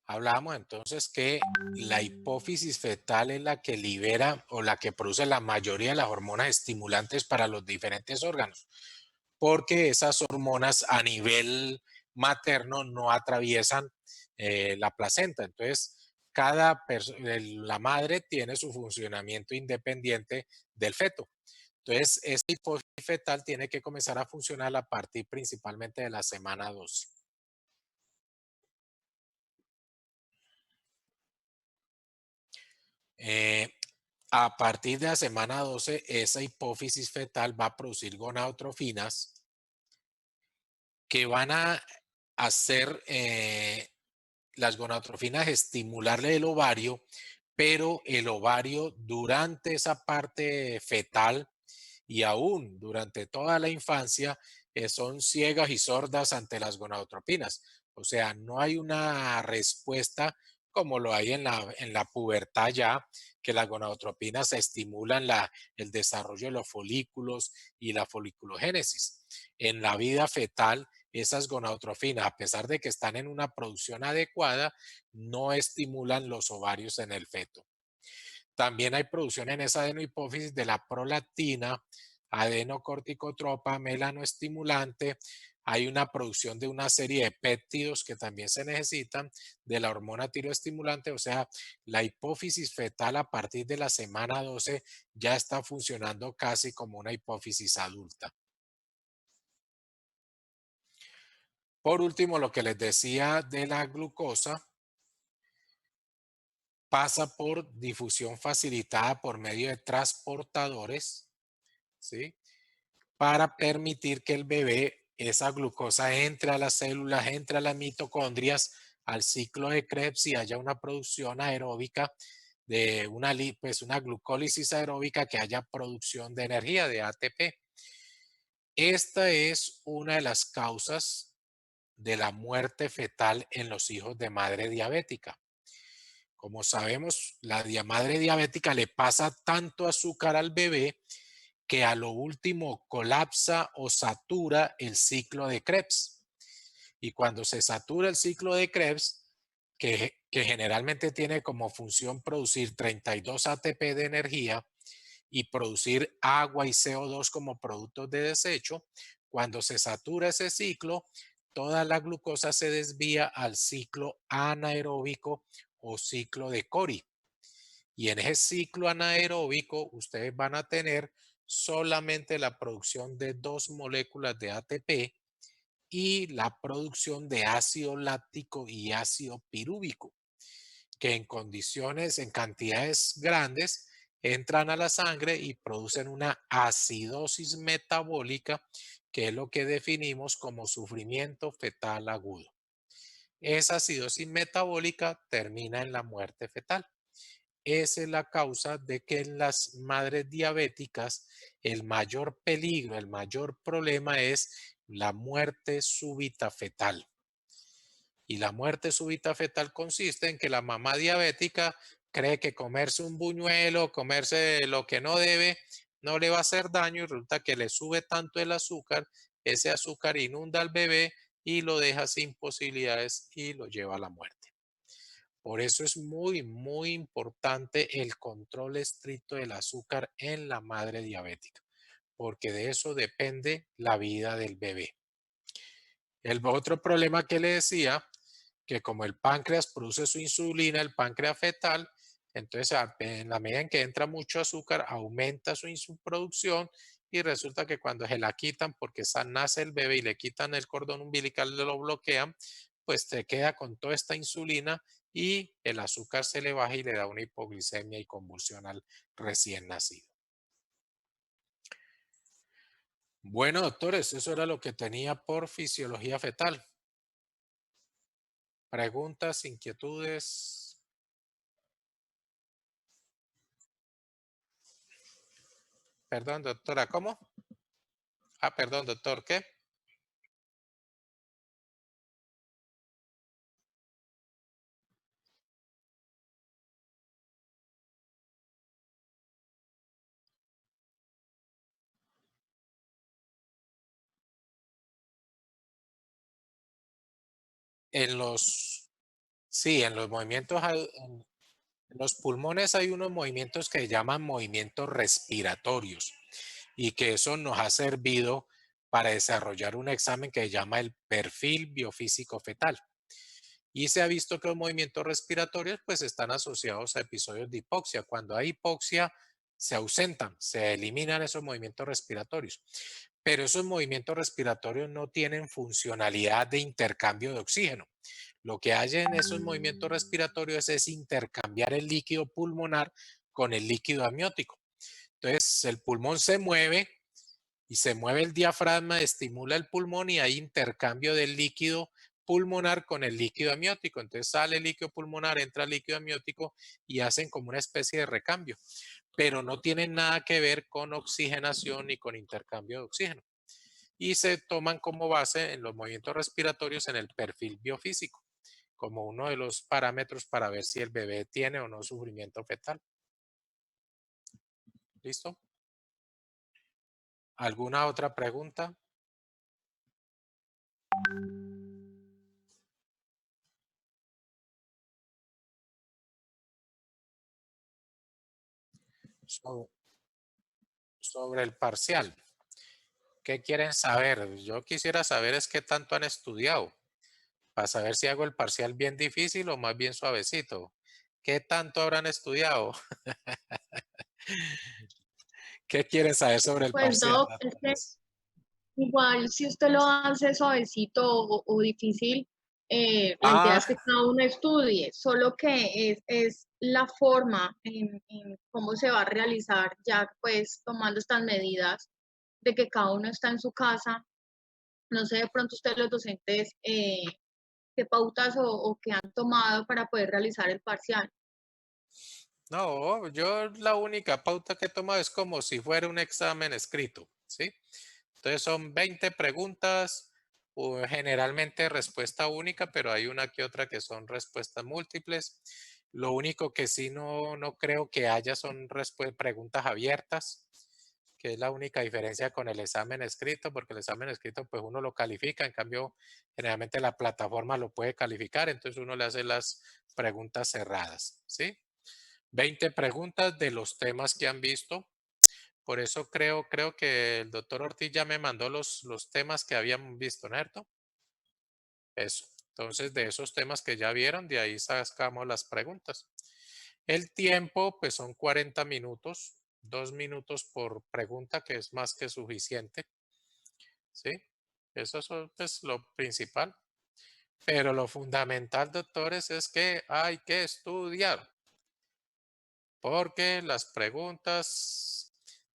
Hablábamos entonces que la hipófisis fetal es la que libera o la que produce la mayoría de las hormonas estimulantes para los diferentes órganos, porque esas hormonas a nivel materno no atraviesan la placenta. Entonces, la madre tiene su funcionamiento independiente del feto. Entonces, esta hipófisis fetal tiene que comenzar a funcionar a partir principalmente de la semana 12. Eh, a partir de la semana 12, esa hipófisis fetal va a producir gonadotrofinas que van a hacer las gonadotrofinas estimularle el ovario, pero el ovario durante esa parte fetal y aún durante toda la infancia son ciegas y sordas ante las gonadotropinas. O sea, no hay una respuesta como lo hay en la pubertad ya, que las gonadotropinas estimulan el desarrollo de los folículos y la foliculogénesis. En la vida fetal, esas gonadotrofinas, a pesar de que están en una producción adecuada, no estimulan los ovarios en el feto. También hay producción en esa adenohipófisis de la prolactina, adenocorticotropa, melanoestimulante. Hay una producción de una serie de péptidos que también se necesitan de la hormona tiroestimulante, o sea, la hipófisis fetal a partir de la semana 12 ya está funcionando casi como una hipófisis adulta. Por último, lo que les decía de la glucosa pasa por difusión facilitada por medio de transportadores, ¿sí? Para permitir que el bebé, esa glucosa entre a las células, entre a las mitocondrias, al ciclo de Krebs y haya una producción aeróbica de pues una glucólisis aeróbica que haya producción de energía, de ATP. Esta es una de las causas de la muerte fetal en los hijos de madre diabética. Como sabemos, madre diabética le pasa tanto azúcar al bebé que a lo último colapsa o satura el ciclo de Krebs. Y cuando se satura el ciclo de Krebs, que generalmente tiene como función producir 32 ATP de energía y producir agua y CO2 como productos de desecho, cuando se satura ese ciclo, toda la glucosa se desvía al ciclo anaeróbico o ciclo de Cori. Y en ese ciclo anaeróbico, ustedes van a tener solamente la producción de dos moléculas de ATP y la producción de ácido láctico y ácido pirúvico, que en condiciones, en cantidades grandes, entran a la sangre y producen una acidosis metabólica, que es lo que definimos como sufrimiento fetal agudo. Esa acidosis metabólica termina en la muerte fetal. Esa es la causa de que en las madres diabéticas el mayor peligro, el mayor problema es la muerte súbita fetal. Y la muerte súbita fetal consiste en que la mamá diabética cree que comerse un buñuelo, comerse lo que no debe, no le va a hacer daño y resulta que le sube tanto el azúcar, ese azúcar inunda al bebé y lo deja sin posibilidades y lo lleva a la muerte. Por eso es muy, muy importante el control estricto del azúcar en la madre diabética, porque de eso depende la vida del bebé. El otro problema que le decía, que como el páncreas produce su insulina, el páncreas fetal, entonces en la medida en que entra mucho azúcar, aumenta su producción y resulta que cuando se la quitan, porque nace el bebé y le quitan el cordón umbilical, lo bloquean, pues te queda con toda esta insulina y el azúcar se le baja y le da una hipoglicemia y convulsión al recién nacido. Bueno, doctores, eso era lo que tenía por fisiología fetal. Preguntas, inquietudes. Perdón, doctora, ¿cómo? Ah, perdón, doctor, ¿qué? En los Sí, en los movimientos, en los pulmones hay unos movimientos que se llaman movimientos respiratorios y que eso nos ha servido para desarrollar un examen que se llama el perfil biofísico fetal. Y se ha visto que los movimientos respiratorios pues están asociados a episodios de hipoxia. Cuando hay hipoxia se ausentan, se eliminan esos movimientos respiratorios. Pero esos movimientos respiratorios no tienen funcionalidad de intercambio de oxígeno. Lo que hay en esos movimientos respiratorios es intercambiar el líquido pulmonar con el líquido amniótico. Entonces el pulmón se mueve y se mueve el diafragma, estimula el pulmón y hay intercambio del líquido pulmonar con el líquido amniótico. Entonces sale el líquido pulmonar, entra el líquido amniótico y hacen como una especie de recambio, pero no tienen nada que ver con oxigenación ni con intercambio de oxígeno. Y se toman como base en los movimientos respiratorios en el perfil biofísico, como uno de los parámetros para ver si el bebé tiene o no sufrimiento fetal. ¿Listo? ¿Alguna otra pregunta? Sobre el parcial. ¿Qué quieren saber? Yo quisiera saber es qué tanto han estudiado, para saber si hago el parcial bien difícil o más bien suavecito. ¿Qué tanto habrán estudiado? ¿Qué quieren saber sobre el Pues, parcial, Doc, es que doctores? igual si usted lo hace suavecito o difícil, la idea Ah, es que cada uno estudie, solo que es la forma en cómo se va a realizar, ya pues tomando estas medidas de que cada uno está en su casa. No sé, de pronto ustedes los docentes, qué pautas o qué han tomado para poder realizar el parcial. no, yo la única pauta que he tomado es como si fuera un examen escrito, ¿sí? Entonces son 20 preguntas, o generalmente respuesta única, pero hay una que otra que son respuestas múltiples. Lo único que sí no creo que haya son preguntas abiertas, que es la única diferencia con el examen escrito, porque el examen escrito pues uno lo califica, en cambio generalmente la plataforma lo puede calificar, entonces uno le hace las preguntas cerradas, ¿sí? 20 preguntas de los temas que han visto. Por eso creo que el doctor Ortiz ya me mandó los temas que habían visto, ¿cierto? Eso. Entonces, de esos temas que ya vieron, de ahí sacamos las preguntas. El tiempo, pues son 40 minutos, 2 minutos por pregunta, que es más que suficiente, ¿sí? Eso es pues, lo principal. Pero lo fundamental, doctores, es que hay que estudiar, porque las preguntas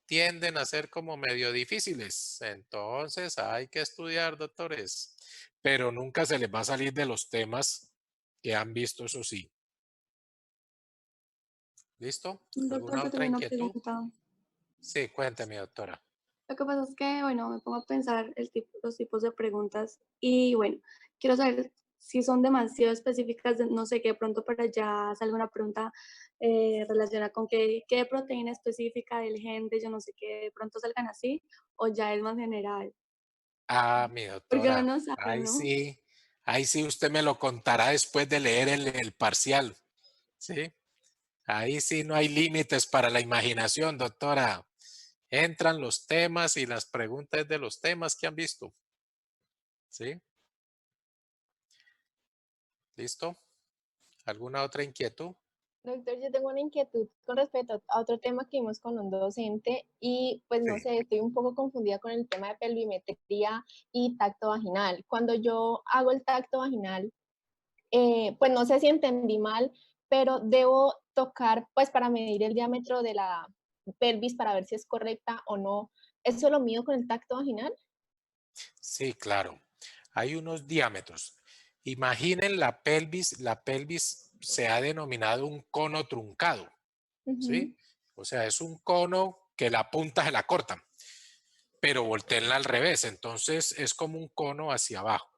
tienden a ser como medio difíciles. Entonces hay que estudiar, doctores, pero nunca se les va a salir de los temas que han visto, eso sí. ¿Listo? Doctor, ¿Alguna yo tengo otra una inquietud? pregunta. Sí, cuénteme, doctora. Lo que pasa es que, bueno, me pongo a pensar los tipos de preguntas y, bueno, quiero saber si son demasiado específicas, no sé, que de pronto para allá salga una pregunta relacionada con qué proteína específica del gen de yo no sé qué, de pronto salgan así, o ya es más general. Ah, mi Porque uno doctora, no sabe, ¿no? ahí sí usted me lo contará después de leer el parcial, ¿sí? Ahí sí no hay límites para la imaginación, doctora. Entran los temas y las preguntas de los temas que han visto. ¿Sí? ¿Listo? ¿Alguna otra inquietud? Doctor, yo tengo una inquietud con respecto a otro tema que vimos con un docente y pues no Sí. sé, estoy un poco confundida con el tema de pelvimetría y tacto vaginal. Cuando yo hago el tacto vaginal, pues no sé si entendí mal, pero debo tocar pues para medir el diámetro de la pelvis para ver si es correcta o no. ¿Eso lo mido con el tacto vaginal? Sí, claro. Hay unos diámetros. Imaginen la pelvis se ha denominado un cono truncado, Ujú. ¿sí? O sea, es un cono que la punta se la cortan, pero volteenla al revés, entonces es como un cono hacia abajo.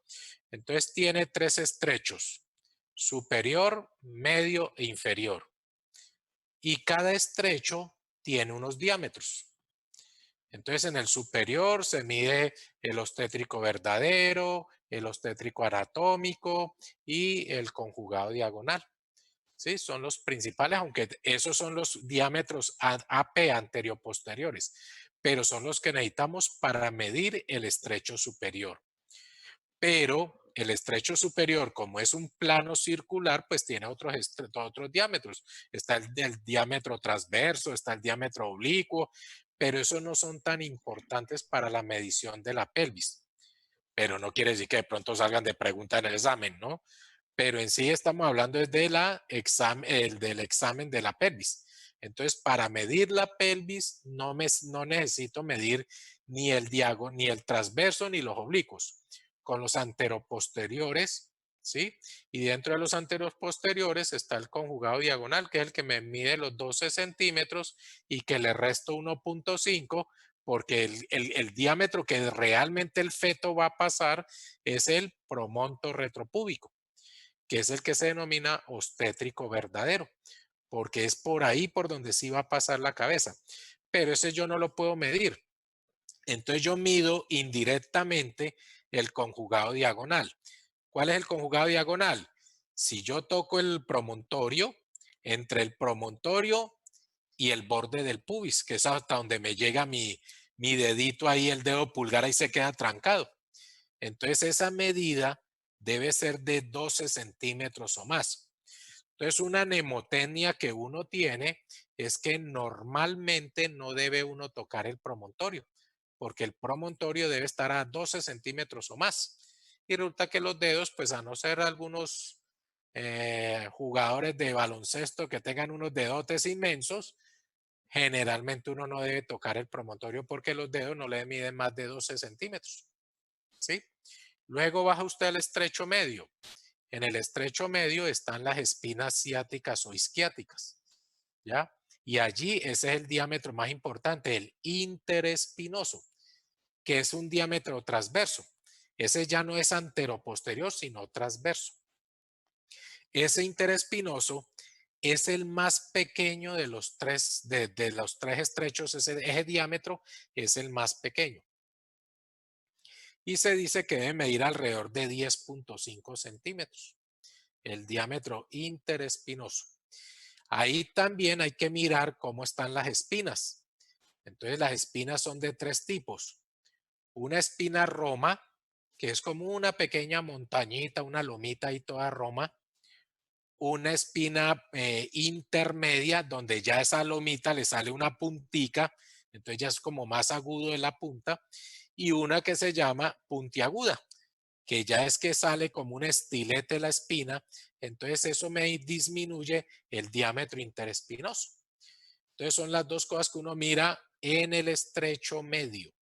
Entonces tiene tres estrechos, superior, medio e inferior. Y cada estrecho tiene unos diámetros. Entonces en el superior se mide el obstétrico verdadero, el obstétrico anatómico y el conjugado diagonal. ¿Sí? Son los principales, aunque esos son los diámetros AP anterio-posteriores, pero son los que necesitamos para medir el estrecho superior. Pero el estrecho superior, como es un plano circular, pues tiene otros diámetros. Está el del diámetro transverso, está el diámetro oblicuo, pero esos no son tan importantes para la medición de la pelvis. Pero no quiere decir que de pronto salgan de pregunta en el examen, ¿no? Pero en sí estamos hablando del examen de la pelvis. Entonces, para medir la pelvis no necesito medir ni el transverso ni los oblicuos. Con los anteroposteriores, ¿sí? Y dentro de los anteroposteriores está el conjugado diagonal, que es el que me mide los 12 centímetros y que le resto 1.5 porque el diámetro que realmente el feto va a pasar es el promonto retropúbico, que es el que se denomina obstétrico verdadero, porque es por ahí por donde sí va a pasar la cabeza. Pero ese yo no lo puedo medir. Entonces yo mido indirectamente el conjugado diagonal. ¿Cuál es el conjugado diagonal? Si yo toco el promontorio, entre el promontorio y el borde del pubis, que es hasta donde me llega mi dedito ahí, el dedo pulgar ahí se queda trancado. Entonces esa medida debe ser de 12 centímetros o más. Entonces una mnemotecnia que uno tiene es que normalmente no debe uno tocar el promontorio, porque el promontorio debe estar a 12 centímetros o más. Y resulta que los dedos, pues a no ser algunos jugadores de baloncesto que tengan unos dedotes inmensos, generalmente uno no debe tocar el promontorio porque los dedos no le miden más de 12 centímetros. ¿Sí? Luego baja usted al estrecho medio. En el estrecho medio están las espinas ciáticas o isquiáticas, ¿ya? Y allí ese es el diámetro más importante, el interespinoso, que es un diámetro transverso. Ese ya no es anteroposterior, sino transverso. Ese interespinoso es el más pequeño de los tres, de los tres estrechos, ese diámetro es el más pequeño. Y se dice que debe medir alrededor de 10.5 centímetros, el diámetro interespinoso. Ahí también hay que mirar cómo están las espinas. Entonces las espinas son de tres tipos. Una espina roma, que es como una pequeña montañita, una lomita y toda roma. Una espina intermedia, donde ya esa lomita le sale una puntica, entonces ya es como más agudo de la punta. Y una que se llama puntiaguda, que ya es que sale como un estilete la espina, entonces eso me disminuye el diámetro interespinoso. Entonces son las dos cosas que uno mira en el estrecho medio.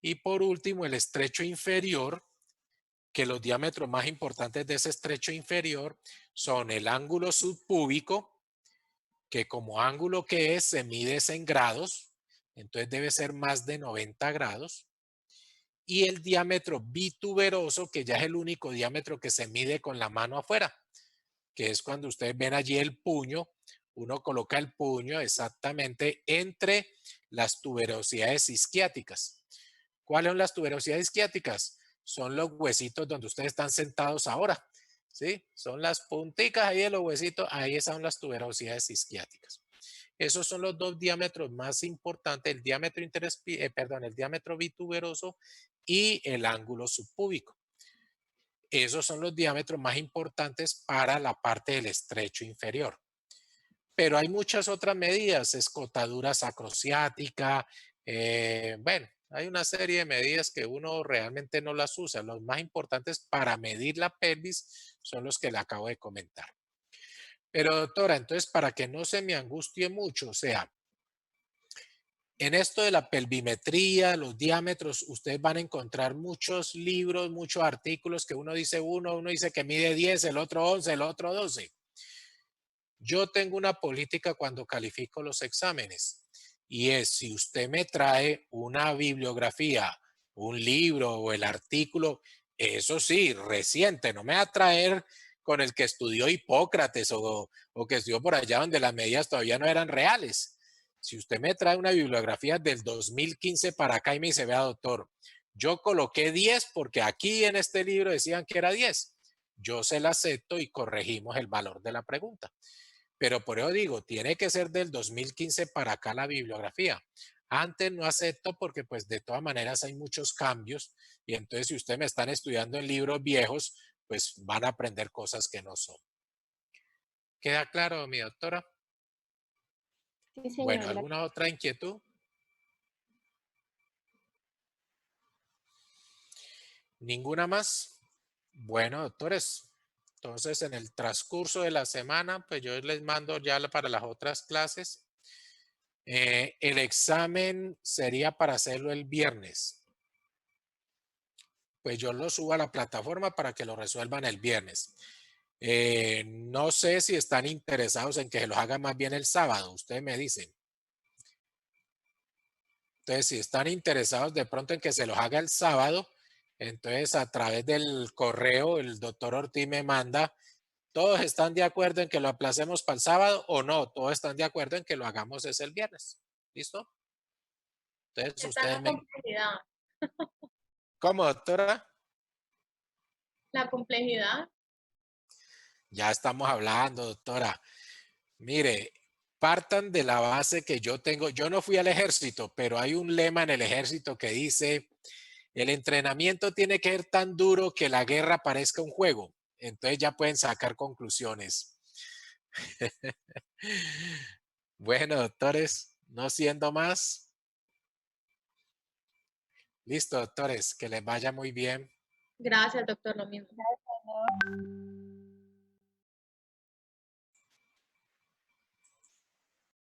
Y por último, el estrecho inferior, que los diámetros más importantes de ese estrecho inferior son el ángulo subpúbico, que como ángulo que es, se mide en grados, entonces debe ser más de 90 grados. Y el diámetro bituberoso, que ya es el único diámetro que se mide con la mano afuera, que es cuando ustedes ven allí el puño, uno coloca el puño exactamente entre las tuberosidades isquiáticas. ¿Cuáles son las tuberosidades isquiáticas? Son los huesitos donde ustedes están sentados ahora, ¿sí? Son las punticas ahí de los huesitos, ahí son las tuberosidades isquiáticas. Esos son los dos diámetros más importantes, el diámetro el diámetro bituberoso y el ángulo subpúbico. Esos son los diámetros más importantes para la parte del estrecho inferior. Pero hay muchas otras medidas, escotadura sacrociática, bueno, hay una serie de medidas que uno realmente no las usa. Los más importantes para medir la pelvis son los que le acabo de comentar. Pero doctora, entonces para que no se me angustie mucho, o sea, en esto de la pelvimetría, los diámetros, ustedes van a encontrar muchos libros, muchos artículos que uno dice uno dice que mide 10, el otro 11, el otro 12. Yo tengo una política cuando califico los exámenes y es si usted me trae una bibliografía, un libro o el artículo, eso sí, reciente, no me va a traer con el que estudió Hipócrates o que estudió por allá donde las medidas todavía no eran reales. Si usted me trae una bibliografía del 2015 para acá y me dice, vea doctor, Yo coloqué 10 porque aquí en este libro decían que era 10. Yo se la acepto y corregimos el valor de la pregunta. Pero por eso digo, tiene que ser del 2015 para acá la bibliografía. Antes no acepto porque pues de todas maneras hay muchos cambios y entonces si ustedes me están estudiando en libros viejos, pues van a aprender cosas que no son. ¿Queda claro, mi doctora? Sí, señor. Bueno, Gracias. ¿alguna otra inquietud? ¿Ninguna más? Bueno, doctores, entonces en el transcurso de la semana, pues yo les mando ya para las otras clases. El examen sería para hacerlo el viernes. Pues yo lo subo a la plataforma para que lo resuelvan el viernes. No sé si están interesados en que se los haga más bien el sábado, ustedes me dicen. Entonces, si están interesados de pronto en que se los haga el sábado, entonces a través del correo el doctor Ortiz me manda, ¿todos están de acuerdo en que lo aplacemos para el sábado o no? Todos están de acuerdo en que lo hagamos ese el viernes. ¿Listo? Entonces Está ustedes la me... complejidad. ¿Cómo, doctora? La complejidad. Ya estamos hablando, doctora. Mire, partan de la base que yo tengo. Yo no fui al ejército, pero hay un lema en el ejército que dice, el entrenamiento tiene que ser tan duro que la guerra parezca un juego. Entonces ya pueden sacar conclusiones. Bueno, doctores, no siendo más. Listo, doctores, que les vaya muy bien. Gracias, doctor, lo mismo.